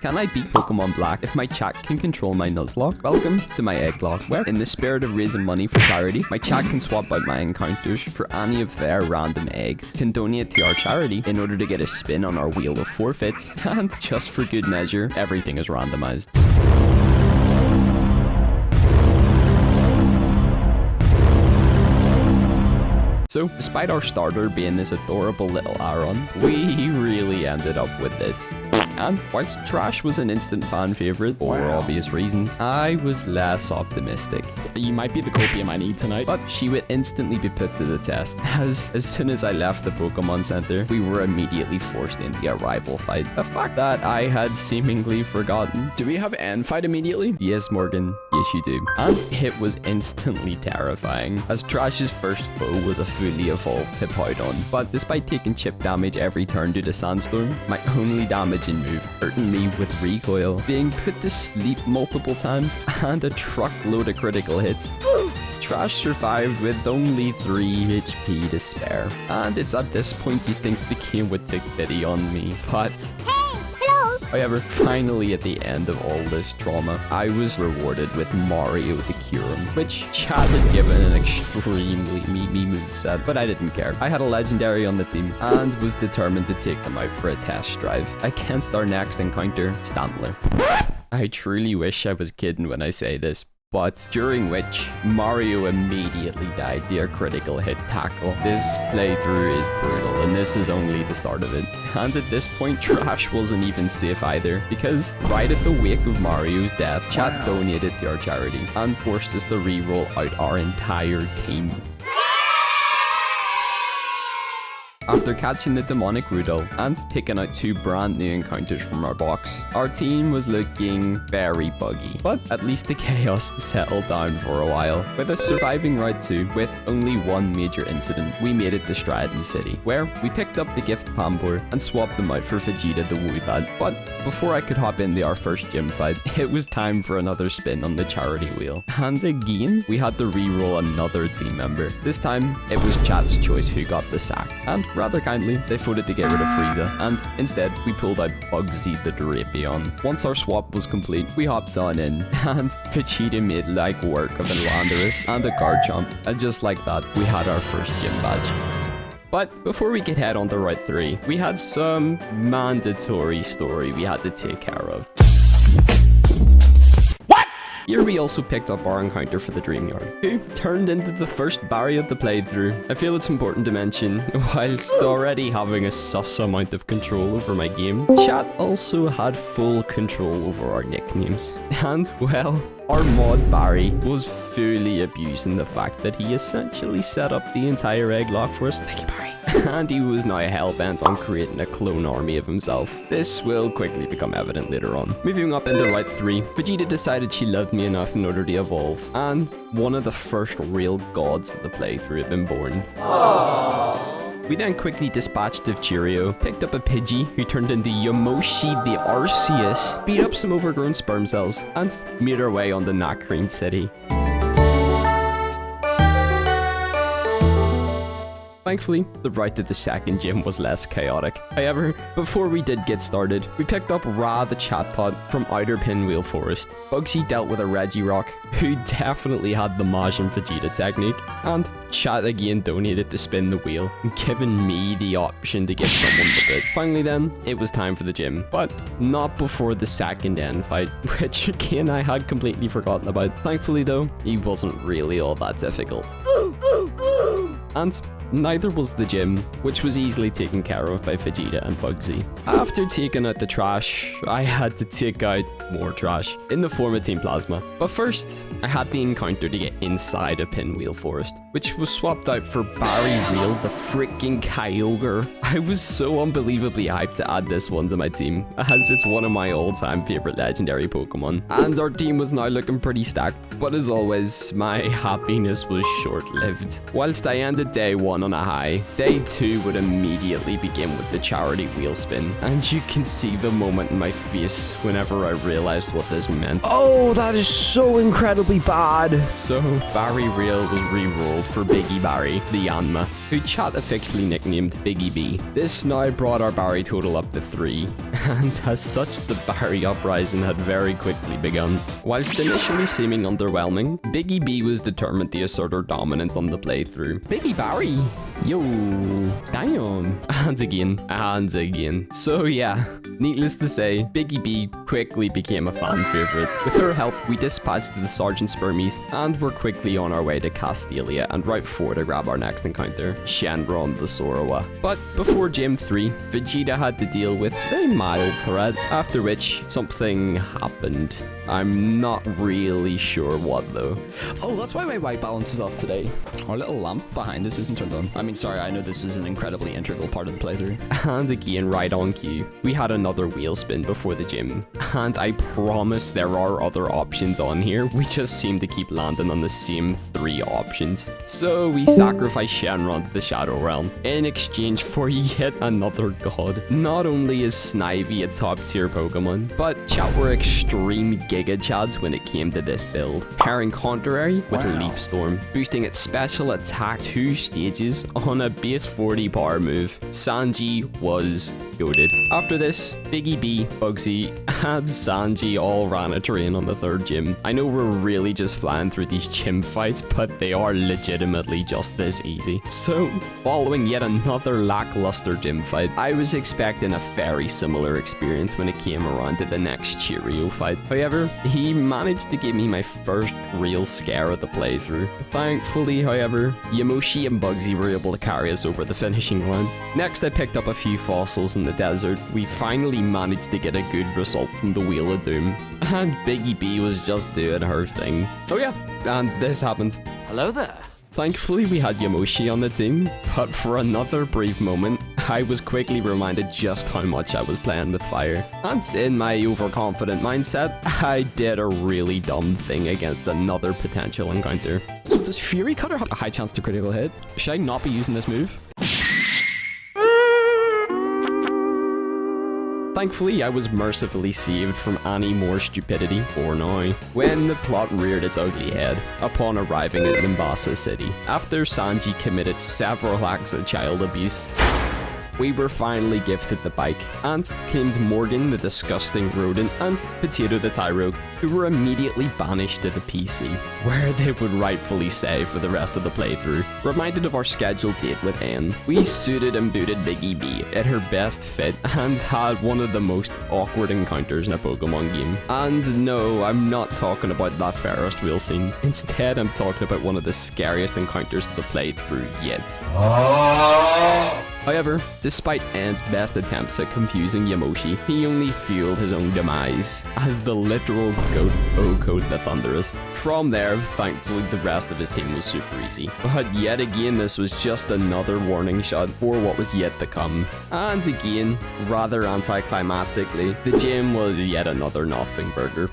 Can I beat Pokemon Black if my chat can control my Nuzlocke? Welcome to my egglocke, where in the spirit of raising money for charity, my chat can swap out my encounters for any of their random eggs, can donate to our charity in order to get a spin on our wheel of forfeits, and just for good measure, everything is randomized. So, despite our starter being this adorable little Aron, we really ended up with this. And whilst Trash was an instant fan favourite, for obvious reasons, I was less optimistic. You might be the copium I need tonight. But she would instantly be put to the test, as soon as I left the Pokemon Center, we were immediately forced into a rival fight. A fact that I had seemingly forgotten. Do we have end fight immediately? Yes, Morgan. Yes, you do. And it was instantly terrifying, as Trash's first foe was a fully evolved Hippowdon. But despite taking chip damage every turn due to Sandstorm, my only damaging move hurting me with recoil, being put to sleep multiple times, and a truckload of critical hits. Trash survived with only 3 HP to spare. And it's at this point you think the game would take pity on me, but... However, finally at the end of all this trauma, I was rewarded with Mario the Curum, which chat had given an extremely meaty moveset, but I didn't care. I had a legendary on the team, and was determined to take them out for a test drive against our next encounter, Stantler. I truly wish I was kidding when I say this, but during which Mario immediately died to a critical hit tackle. This playthrough is brutal, and this is only the start of it. And at this point, Trash wasn't even safe either, because right at the wake of Mario's death, chat donated to our charity and forced us to re-roll out our entire team. After catching the demonic Rudolph and picking out 2 brand new encounters from our box, our team was looking very buggy, but at least the chaos settled down for a while. With us surviving Route 2 with only 1 major incident, we made it to Stridon City, where we picked up the gift Pambor and swapped them out for Vegeta the Woolad. But before I could hop into our first gym fight, it was time for another spin on the charity wheel. And again, we had to re-roll another team member. This time, it was chat's choice who got the sack, and rather kindly, they voted to get rid of Frieza, and instead, we pulled out Bugsy the Drapion. Once our swap was complete, we hopped on in, and Vegeta made like work of a Landorus and a Garchomp, and just like that, we had our first gym badge. But before we could head on to Route 3, we had some mandatory story we had to take care of. Here we also picked up our encounter for the Dream Yard, who turned into the first Barry of the playthrough. I feel it's important to mention, whilst already having a sus amount of control over my game, chat also had full control over our nicknames. And, well, our mod Barry was fully abusing the fact that he essentially set up the entire egglocke for us. Thank you, Barry. And he was now hell-bent on creating a clone army of himself. This will quickly become evident later on. Moving up into Route 3, Vegeta decided she loved me enough in order to evolve, and one of the first real gods of the playthrough had been born. Aww. We then quickly dispatched of Cheerio, picked up a Pidgey who turned into Yomoshi the Arceus, beat up some overgrown sperm cells, and made our way on to Nakreen City. Thankfully, the route to the second gym was less chaotic. However, before we did get started, we picked up Ra the Chatbot from Outer Pinwheel Forest. Bugsy dealt with a Regirock, who definitely had the Majin Vegeta technique, and Chat again donated to spin the wheel, giving me the option to get someone with it. Finally then, it was time for the gym, but not before the second end fight, which again I had completely forgotten about. Thankfully though, he wasn't really all that difficult. And neither was the gym, which was easily taken care of by Vegeta and Bugsy. After taking out the trash, I had to take out more trash in the form of Team Plasma. But first, I had the encounter to get inside a Pinwheel Forest, which was swapped out for Barry Real, the freaking Kyogre. I was so unbelievably hyped to add this one to my team, as it's one of my all-time favorite legendary Pokemon. And our team was now looking pretty stacked, but as always, my happiness was short-lived. Whilst I ended day 1 1 on a high, day 2 would immediately begin with the charity wheel spin. And you can see the moment in my face whenever I realized what this meant. Oh, that is so incredibly bad. So, Barry Rail was re-rolled for Biggie Barry, the Yanma, who chat affectionately nicknamed Biggie B. This now brought our Barry total up to 3, and as such, the Barry uprising had very quickly begun. Whilst initially seeming underwhelming, Biggie B was determined to assert her dominance on the playthrough. Biggie Barry! Yo, damn. And again. So yeah, needless to say, Biggie B quickly became a fan favorite. With her help, we dispatched the Sergeant Spermies, and were quickly on our way to Castalia and Route 4 to grab our next encounter, Shenron the Sorawa. But before Gym 3, Vegeta had to deal with a mild threat, after which something happened. I'm not really sure what though. Oh, that's why my white balance is off today. Our little lamp behind us isn't turned on. I mean, sorry, I know this is an incredibly integral part of the playthrough. And again, right on cue, we had another wheel spin before the gym. And I promise there are other options on here. We just seem to keep landing on the same 3 options. So we sacrifice Shenron to the Shadow Realm in exchange for yet another god. Not only is Snivy a top tier Pokemon, but chat were extreme Giga Chads when it came to this build, pairing Contrary with Leaf Storm, boosting its special attack 2 stages on a base 40 power move. Sanji was goated. After this, Biggie B, Bugsy, and Sanji all ran a train on the 3rd gym. I know we're really just flying through these gym fights, but they are legitimately just this easy. So, following yet another lackluster gym fight, I was expecting a very similar experience when it came around to the next Cheerio fight. However, he managed to give me my first real scare of the playthrough. Thankfully, however, Yamoshi and Bugsy were able to carry us over the finishing line. Next, I picked up a few fossils in the desert. We finally managed to get a good result from the Wheel of Doom, and Biggie B was just doing her thing. Oh yeah, and this happened. Hello there. Thankfully, we had Yamoshi on the team, but for another brief moment, I was quickly reminded just how much I was playing with fire. And in my overconfident mindset, I did a really dumb thing against another potential encounter. So does Fury Cutter have a high chance to critical hit? Should I not be using this move? Thankfully, I was mercifully saved from any more stupidity for now, when the plot reared its ugly head upon arriving at Nimbasa City. After Sanji committed several acts of child abuse, we were finally gifted the bike, and claimed Morgan the disgusting rodent and Potato the Tyrogue, who were immediately banished to the PC, where they would rightfully stay for the rest of the playthrough. Reminded of our scheduled date with N, we suited and booted Biggie B at her best fit and had one of the most awkward encounters in a Pokemon game. And no, I'm not talking about that Ferris wheel scene. Instead, I'm talking about one of the scariest encounters of the playthrough yet. However, despite Ant's best attempts at confusing Yamoshi, he only fueled his own demise, as the literal goat O-code the Thunderous. From there, thankfully the rest of his team was super easy. But yet again, this was just another warning shot for what was yet to come. And again, rather anticlimactically, the gym was yet another nothing burger.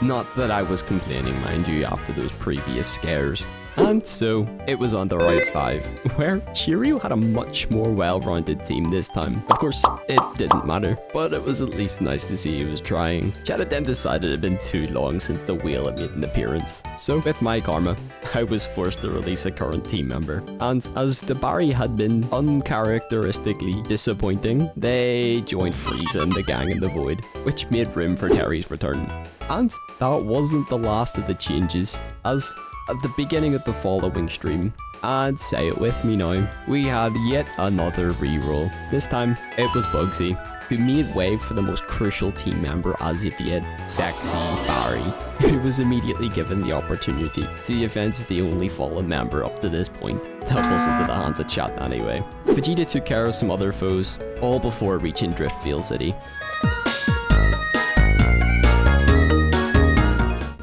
Not that I was complaining, mind you, after those previous scares. And so, it was on the Route 5, where Cheerio had a much more well-rounded team this time. Of course, it didn't matter, but it was at least nice to see he was trying. Chad then decided it had been too long since the wheel had made an appearance. So, with my karma, I was forced to release a current team member. And as the Barry had been uncharacteristically disappointing, they joined Frieza and the gang in the Void, which made room for Terry's return. And that wasn't the last of the changes, as at the beginning of the following stream, and say it with me now, we had yet another reroll. This time, it was Bugsy, who made way for the most crucial team member as of yet, Sexy Barry, who was immediately given the opportunity to defend the only fallen member up to this point. That wasn't to the hands of chat anyway. Vegeta took care of some other foes, all before reaching Driftfield City.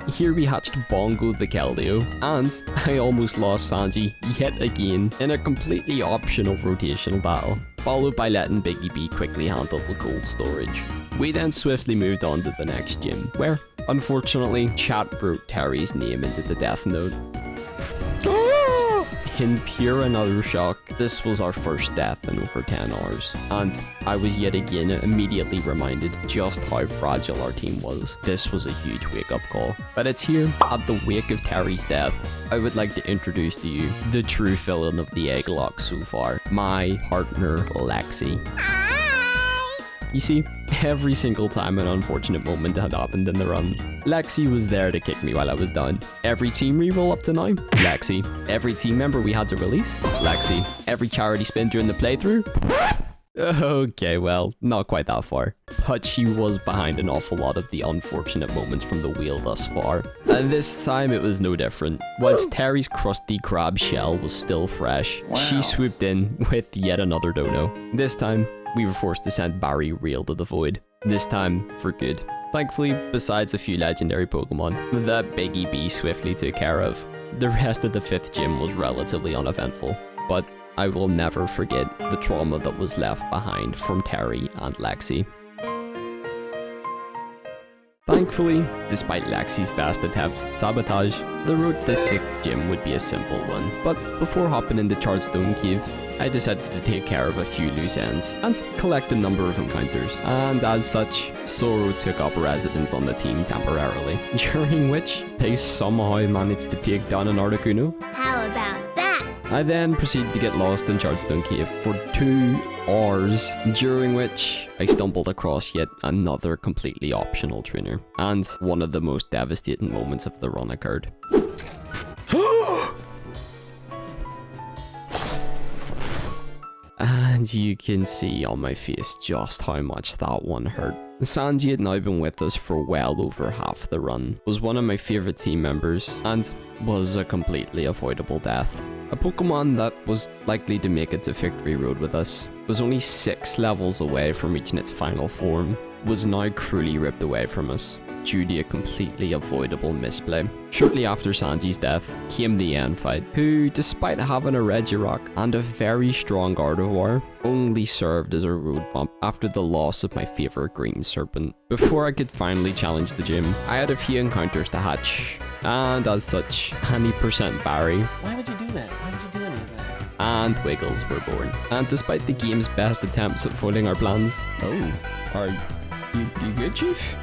Here we hatched Bongo the Keldeo, and I almost lost Sanji yet again in a completely optional rotational battle, followed by letting Biggie B quickly handle the cold storage. We then swiftly moved on to the next gym, where, unfortunately, chat wrote Terry's name into the death note. in pure another shock, this was our first death in over 10 hours. And I was yet again immediately reminded just how fragile our team was. This was a huge wake-up call. But it's here, at the wake of Terry's death, I would like to introduce to you the true villain of the egglocke so far, my partner Lexi. You see, every single time an unfortunate moment had happened in the run, Lexi was there to kick me while I was down. Every team reroll up to now, Lexi. Every team member we had to release, Lexi. Every charity spin during the playthrough. Okay, well, not quite that far. But she was behind an awful lot of the unfortunate moments from the wheel thus far. And this time it was no different. Once Terry's crusty crab shell was still fresh, she swooped in with yet another dono. This time, we were forced to send Barry real to the void. This time, for good. Thankfully, besides a few legendary Pokemon, that Biggie B swiftly took care of. The rest of the 5th gym was relatively uneventful, but I will never forget the trauma that was left behind from Terry and Lexi. Thankfully, despite Lexi's best attempts at sabotage, the road to the 6th gym would be a simple one. But before hopping into Chartstone Cave, I decided to take care of a few loose ends and collect a number of encounters, and as such, Sorrow took up residence on the team temporarily, during which they somehow managed to take down an Articuno. How about that? I then proceeded to get lost in Chartstone Cave for 2 hours, during which I stumbled across yet another completely optional trainer, and one of the most devastating moments of the run occurred. And you can see on my face just how much that one hurt. Sanji had now been with us for well over half the run, was one of my favourite team members, and was a completely avoidable death. A Pokemon that was likely to make it to Victory Road with us, was only 6 levels away from reaching its final form, was now cruelly ripped away from us, due to a completely avoidable misplay. Shortly after Sanji's death came the end fight, who, despite having a Regirock and a very strong Gardevoir, only served as a road bump after the loss of my favourite green serpent. Before I could finally challenge the gym, I had a few encounters to hatch, and as such, any % Barry. Why would you do that? Why would you do any of that? And Wiggles were born. And despite the game's best attempts at foiling our plans, You good, Chief?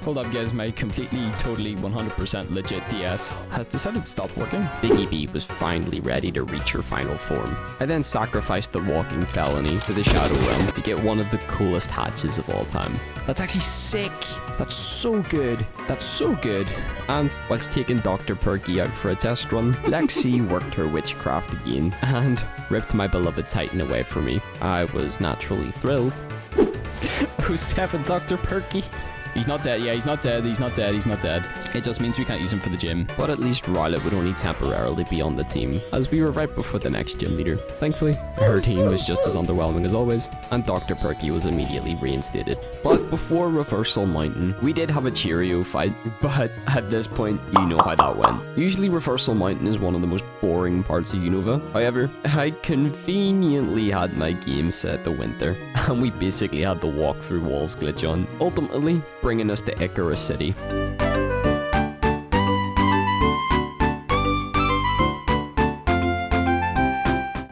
Hold up, guys. My completely, totally, 100% legit DS has decided to stop working. Biggie B was finally ready to reach her final form. I then sacrificed the walking felony to the Shadow Realm to get one of the coolest hatches of all time. That's actually sick. That's so good. That's so good. And whilst taking Dr. Perky out for a test run, Lexi worked her witchcraft again and ripped my beloved Titan away from me. I was naturally thrilled. 07 Dr. Perky. He's not dead. Yeah, he's not dead. He's not dead. He's not dead. It just means we can't use him for the gym. But at least Rowlet would only temporarily be on the team, as we were right before the next gym leader. Thankfully, her team was just as underwhelming as always, and Dr. Perky was immediately reinstated. But before Reversal Mountain, we did have a Cheerio fight, but at this point, you know how that went. Usually Reversal Mountain is one of the most boring parts of Unova. However, I conveniently had my game set to winter, and we basically had the walk through walls glitch on, ultimately bringing us to Icarus City.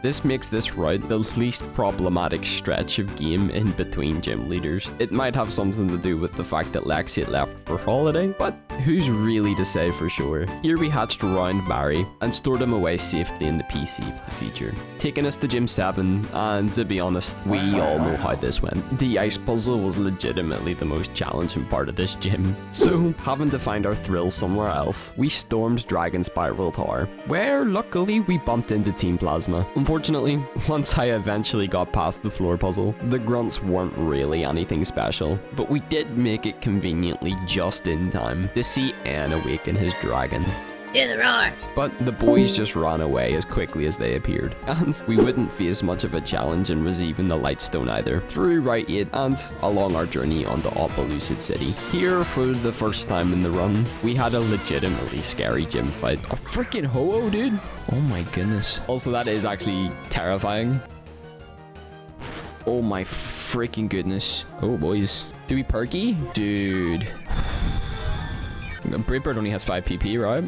This makes this route the least problematic stretch of game in between gym leaders. It might have something to do with the fact that Lexi had left for holiday, but who's really to say for sure? Here we hatched around Barry and stored him away safely in the PC for the future, taking us to Gym 7, and to be honest, we all know how this went. The ice puzzle was legitimately the most challenging part of this gym, so having to find our thrill somewhere else, we stormed Dragon Spiral Tower, where luckily we bumped into Team Plasma. Unfortunately, once I eventually got past the floor puzzle, the grunts weren't really anything special, but we did make it conveniently just in time to see Anne awaken his dragon. Do the roar. But the boys just ran away as quickly as they appeared, and we wouldn't face much of a challenge in receiving the Lightstone either, through Route 8 and along our journey onto Opelucid City. Here, for the first time in the run, we had a legitimately scary gym fight. A freaking Ho-Oh, dude. Oh my goodness. Also, that is actually terrifying. Oh my freaking goodness. Oh, boys. Do we Perky? Dude. Brave Bird only has 5 PP, right?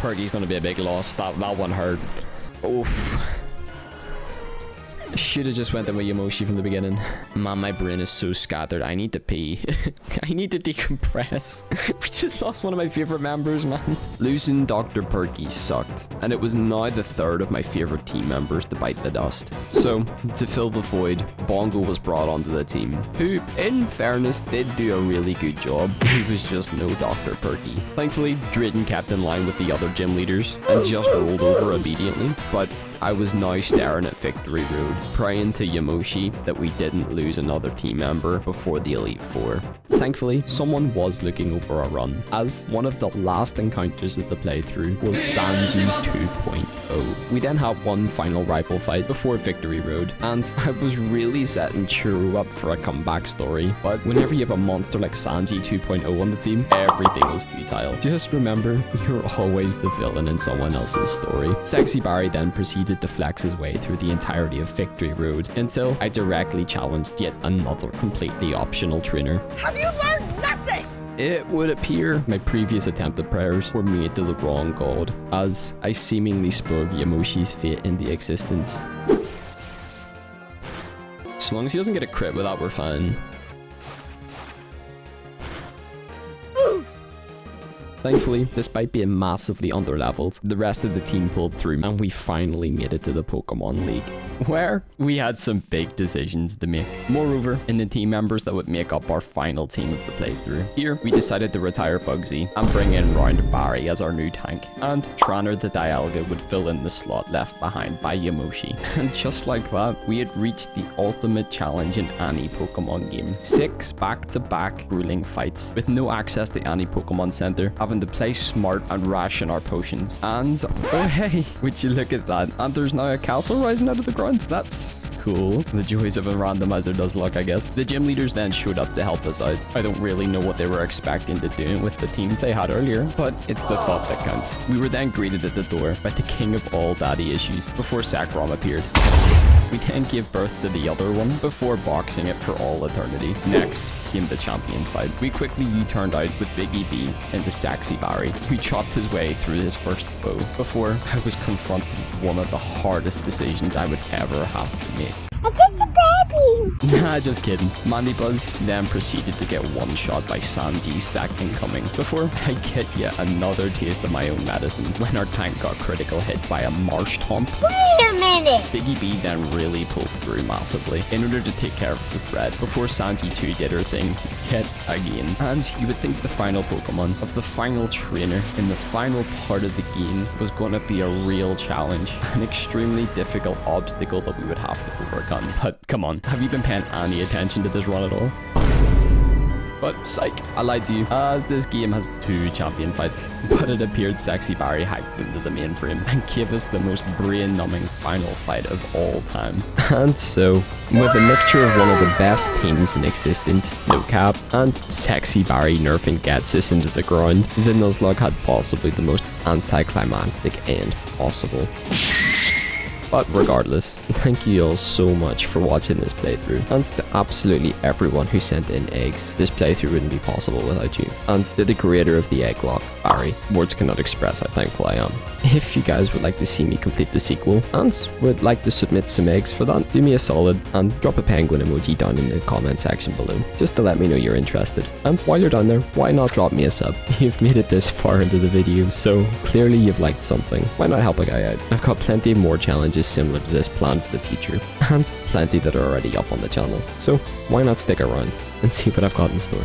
Perky's gonna be a big loss. That one hurt. Oof. Should have just went in with Yamoshi from the beginning. Man, my brain is so scattered. I need to pee. I need to decompress. We just lost one of my favorite members, man. Losing Dr. Perky sucked, and it was now the third of my favorite team members to bite the dust. So, to fill the void, Bongo was brought onto the team, who, in fairness, did do a really good job. He was just no Dr. Perky. Thankfully, Drayton kept in line with the other gym leaders and just rolled over obediently, but I was now staring at Victory Road, praying to Yamoshi that we didn't lose another team member before the Elite Four. Thankfully, someone was looking over our run, as one of the last encounters of the playthrough was Sanji 2.0. We then had one final rival fight before Victory Road, and I was really setting Churro up for a comeback story, but whenever you have a monster like Sanji 2.0 on the team, everything was futile. Just remember, you're always the villain in someone else's story. Sexy Barry then proceeded to flex his way through the entirety of Victory Road until I directly challenged yet another completely optional trainer. Have you learned nothing? It would appear my previous attempted prayers were made to the wrong god, as I seemingly spoke Yamoshi's fate into existence. As long as he doesn't get a crit with that, we're fine. Thankfully, despite being massively underleveled, the rest of the team pulled through and we finally made it to the Pokemon League, where we had some big decisions to make. Moreover, in the team members that would make up our final team of the playthrough, here we decided to retire Bugsy and bring in Round Barry as our new tank, and Tranner the Dialga would fill in the slot left behind by Yamoshi. And just like that, we had reached the ultimate challenge in any Pokemon game. 6 back-to-back grueling fights, with no access to any Pokemon Center, having to play smart and ration our potions. And, oh hey, would you look at that, and there's now a castle rising out of the ground. That's cool. The joys of a randomizer Nuzlocke, I guess. The gym leaders then showed up to help us out. I don't really know what they were expecting to do with the teams they had earlier, but it's the thought that counts. We were then greeted at the door by the king of all daddy issues before Sakrom appeared. We then gave birth to the other one before boxing it for all eternity. Next came the champion fight. We quickly U-turned out with Biggie B into Sexy Barry, who chopped his way through his first foe before I was confronted with one of the hardest decisions I would ever have to make. It's just a baby. Nah, just kidding. Mandibuzz then proceeded to get one shot by Sanji's second coming before I get yet another taste of my own medicine when our tank got critical hit by a Marsh Tomp. Wait a minute. Biggie B then really pulled through massively in order to take care of the threat before Sanji 2 did her thing yet again. And you would think the final Pokemon of the final trainer in the final part of the game was going to be a real challenge, an extremely difficult obstacle that we would have to overcome. But come on, have you been paying any attention to this run at all? But psych, I lied to you, as this game has 2 champion fights, but it appeared Sexy Barry hacked into the mainframe and gave us the most brain-numbing final fight of all time. And so, with a mixture of one of the best teams in existence, no cap, and Sexy Barry nerfing Getsis into the ground, the Nuzlocke had possibly the most anticlimactic end possible. But regardless, thank you all so much for watching this playthrough, and to absolutely everyone who sent in eggs. This playthrough wouldn't be possible without you. And to the creator of the egglocke, Barry, words cannot express how thankful I am. If you guys would like to see me complete the sequel and would like to submit some eggs for that, do me a solid and drop a penguin emoji down in the comment section below, just to let me know you're interested. And while you're down there, why not drop me a sub? You've made it this far into the video, so clearly you've liked something. Why not help a guy out? I've got plenty more challenges similar to this planned for the future, and plenty that are already up on the channel. So why not stick around and see what I've got in store.